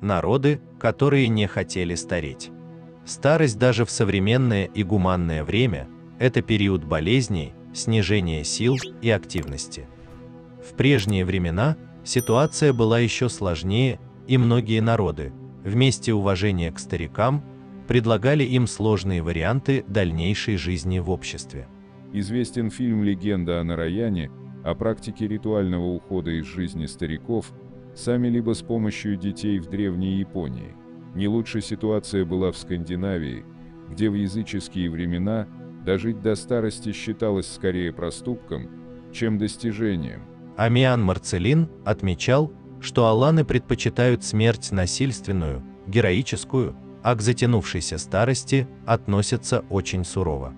народы, которые не хотели стареть. Старость даже в современное и гуманное время – это период болезней, снижения сил и активности. В прежние времена ситуация была еще сложнее, и многие народы, вместо уважения к старикам, предлагали им сложные варианты дальнейшей жизни в обществе. Известен фильм «Легенда о Нараяне» о практике ритуального ухода из жизни стариков, сами либо с помощью детей в Древней Японии. Не лучше ситуация была в Скандинавии, где в языческие времена дожить до старости считалось скорее проступком, чем достижением. Амиан Марцелин отмечал, что аланы предпочитают смерть насильственную, героическую, а к затянувшейся старости относятся очень сурово.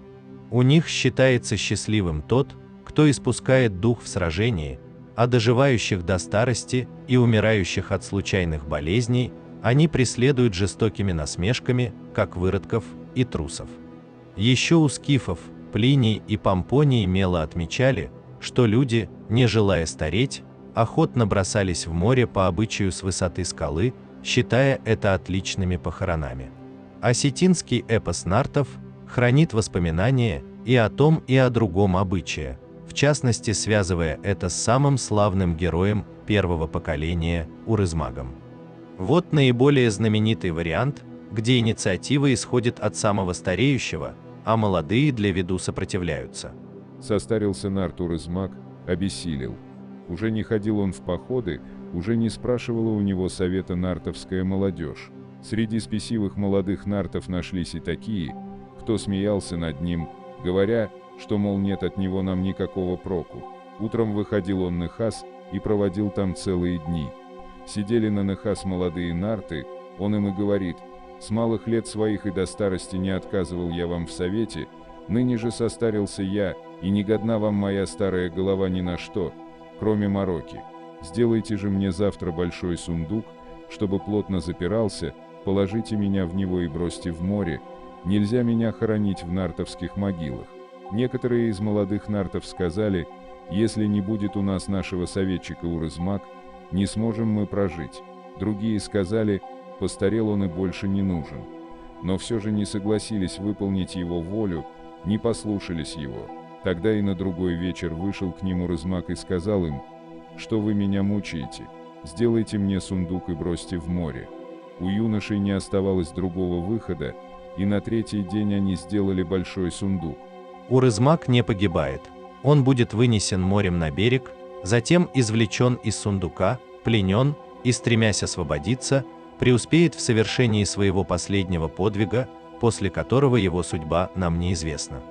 У них считается счастливым тот, кто испускает дух в сражении, а доживающих до старости и умирающих от случайных болезней они преследуют жестокими насмешками, как выродков и трусов. Еще у скифов Плиний и Помпоний Мела отмечали, что люди, не желая стареть, охотно бросались в море по обычаю с высоты скалы, считая это отличными похоронами. Осетинский эпос нартов хранит воспоминания и о том, и о другом обычае, в частности связывая это с самым славным героем первого поколения Урызмагом. Вот наиболее знаменитый вариант, где инициатива исходит от самого стареющего, а молодые для виду сопротивляются. Состарился нарт Урызмаг, обессилел. Уже не ходил он в походы, уже не спрашивала у него совета нартовская молодежь. Среди спесивых молодых нартов нашлись и такие, кто смеялся над ним, говоря, что, мол, нет от него нам никакого проку. Утром выходил он на Нехас и проводил там целые дни. Сидели на Нехас молодые нарты, он им и говорит: «С малых лет своих и до старости не отказывал я вам в совете, ныне же состарился я, и не годна вам моя старая голова ни на что, кроме мороки. Сделайте же мне завтра большой сундук, чтобы плотно запирался, положите меня в него и бросьте в море, нельзя меня хоронить в нартовских могилах». Некоторые из молодых нартов сказали: «Если не будет у нас нашего советчика Урызмаг, не сможем мы прожить». Другие сказали: «Постарел он и больше не нужен». Но все же не согласились выполнить его волю, не послушались его. Тогда и на другой вечер вышел к ним Урызмаг и сказал им: «Что вы меня мучаете? Сделайте мне сундук и бросьте в море». У юношей не оставалось другого выхода, и на третий день они сделали большой сундук. Урызмаг не погибает. Он будет вынесен морем на берег, затем извлечен из сундука, пленен и, стремясь освободиться, преуспеет в совершении своего последнего подвига, после которого его судьба нам неизвестна.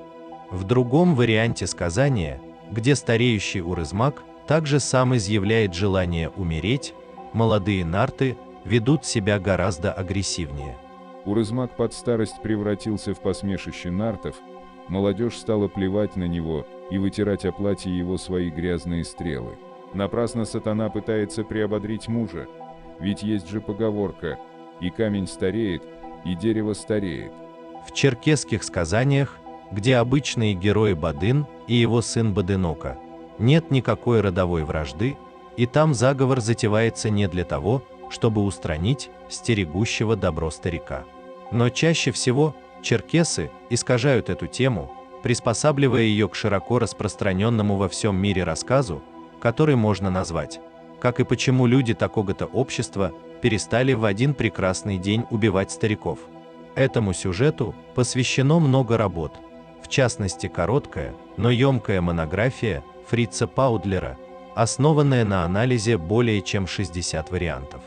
В другом варианте сказания, где стареющий Урызмаг также сам изъявляет желание умереть, молодые нарты ведут себя гораздо агрессивнее. Урызмаг под старость превратился в посмешище нартов, молодежь стала плевать на него и вытирать о платье его свои грязные стрелы. Напрасно сатана пытается приободрить мужа, ведь есть же поговорка: «И камень стареет, и дерево стареет». В черкесских сказаниях, где обычные герои Бадын и его сын Бадынока, нет никакой родовой вражды, и там заговор затевается не для того, чтобы устранить стерегущего добро старика. Но чаще всего черкесы искажают эту тему, приспосабливая ее к широко распространенному во всем мире рассказу, который можно назвать «Как и почему люди такого-то общества перестали в один прекрасный день убивать стариков». Этому сюжету посвящено много работ, в частности короткая, но емкая монография Фрица Паудлера, основанная на анализе более чем 60 вариантов.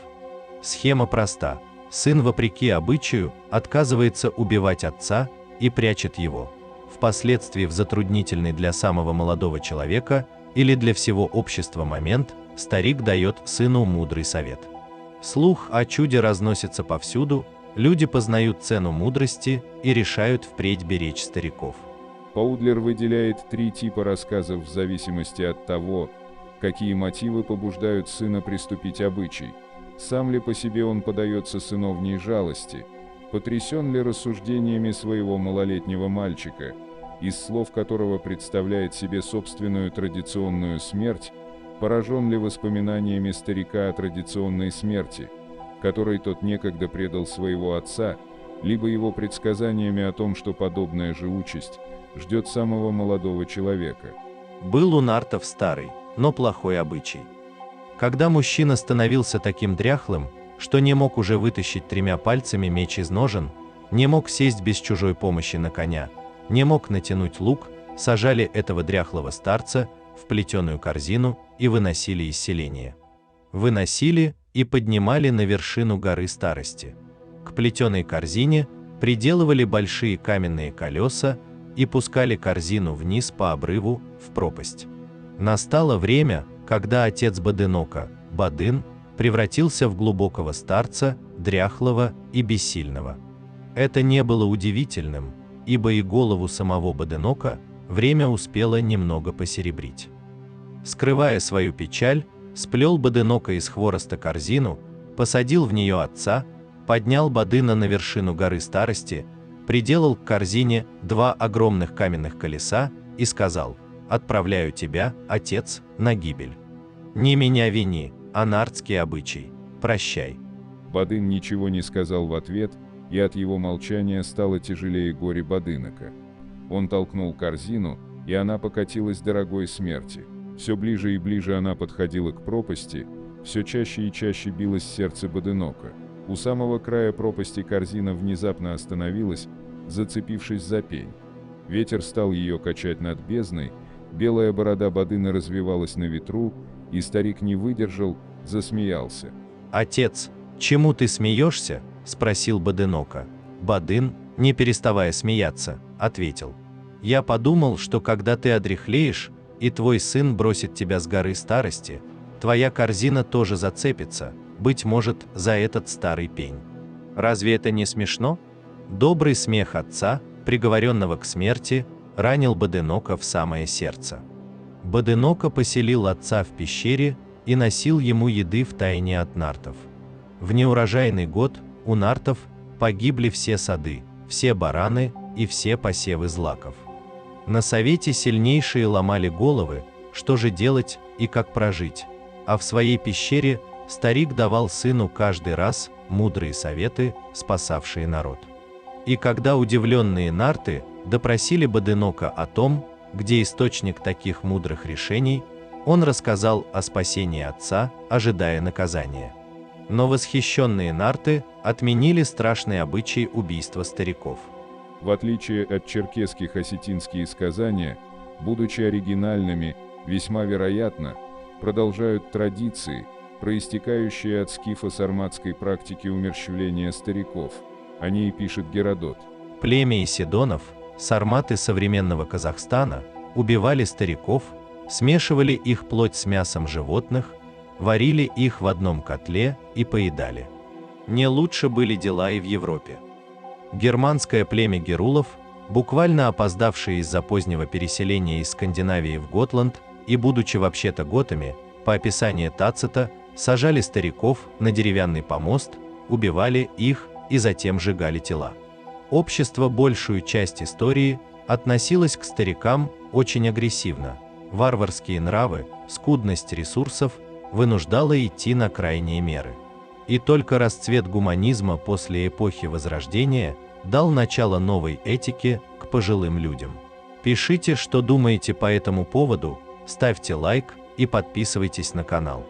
Схема проста. Сын, вопреки обычаю, отказывается убивать отца и прячет его. Впоследствии в затруднительный для самого молодого человека или для всего общества момент старик дает сыну мудрый совет. Слух о чуде разносится повсюду, люди познают цену мудрости и решают впредь беречь стариков. Паудлер выделяет 3 типа рассказов в зависимости от того, какие мотивы побуждают сына приступить обычай. Сам ли по себе он подается сыновней жалости, потрясен ли рассуждениями своего малолетнего мальчика, из слов которого представляет себе собственную традиционную смерть, поражен ли воспоминаниями старика о традиционной смерти, которой тот некогда предал своего отца, либо его предсказаниями о том, что подобная же участь ждет самого молодого человека. Был у нартов старый, но плохой обычай. Когда мужчина становился таким дряхлым, что не мог уже вытащить 3 пальцами меч из ножен, не мог сесть без чужой помощи на коня, не мог натянуть лук, сажали этого дряхлого старца в плетеную корзину и выносили из селения. Выносили и поднимали на вершину горы старости. К плетеной корзине приделывали большие каменные колеса и пускали корзину вниз по обрыву в пропасть. Настало время, когда отец Бодынока, Бодын, превратился в глубокого старца, дряхлого и бессильного. Это не было удивительным, ибо и голову самого Бодынока время успело немного посеребрить. Скрывая свою печаль, сплел Бодынока из хвороста корзину, посадил в нее отца, поднял Бодына на вершину горы старости, приделал к корзине 2 огромных каменных колеса и сказал: «Отправляю тебя, отец, на гибель. Не меня вини, а нартский обычай. Прощай». Бодын ничего не сказал в ответ, и от его молчания стало тяжелее горе Бодынока. Он толкнул корзину, и она покатилась дорогой смерти. Все ближе и ближе она подходила к пропасти, все чаще и чаще билось сердце Бодынока. У самого края пропасти корзина внезапно остановилась, зацепившись за пень. Ветер стал ее качать над бездной, белая борода Бодына развивалась на ветру, и старик не выдержал, засмеялся. «Отец, чему ты смеешься?» – спросил Бодынока. Бодын, не переставая смеяться, ответил: «Я подумал, что когда ты одряхлеешь, и твой сын бросит тебя с горы старости, твоя корзина тоже зацепится, быть может, за этот старый пень. Разве это не смешно?» Добрый смех отца, приговоренного к смерти, ранил Бодынока в самое сердце. Бодынока поселил отца в пещере и носил ему еды втайне от нартов. В неурожайный год у нартов погибли все сады, все бараны и все посевы злаков. На совете сильнейшие ломали головы, что же делать и как прожить, а в своей пещере старик давал сыну каждый раз мудрые советы, спасавшие народ. И когда удивленные нарты допросили Бодынока о том, где источник таких мудрых решений, он рассказал о спасении отца, ожидая наказания. Но восхищенные нарты отменили страшный обычай убийства стариков. В отличие от черкесских осетинские сказания, будучи оригинальными, весьма вероятно, продолжают традиции, проистекающие от скифо-сарматской практики умерщвления стариков. О ней пишет Геродот. Племя Исидонов, сарматы современного Казахстана, убивали стариков, смешивали их плоть с мясом животных, варили их в одном котле и поедали. Не лучше были дела и в Европе. Германское племя герулов, буквально опоздавшее из-за позднего переселения из Скандинавии в Готланд и будучи вообще-то готами, по описанию Тацита, сажали стариков на деревянный помост, убивали их и затем сжигали тела. Общество большую часть истории относилось к старикам очень агрессивно. Варварские нравы, скудность ресурсов вынуждала идти на крайние меры. И только расцвет гуманизма после эпохи Возрождения дал начало новой этике к пожилым людям. Пишите, что думаете по этому поводу, ставьте лайк и подписывайтесь на канал.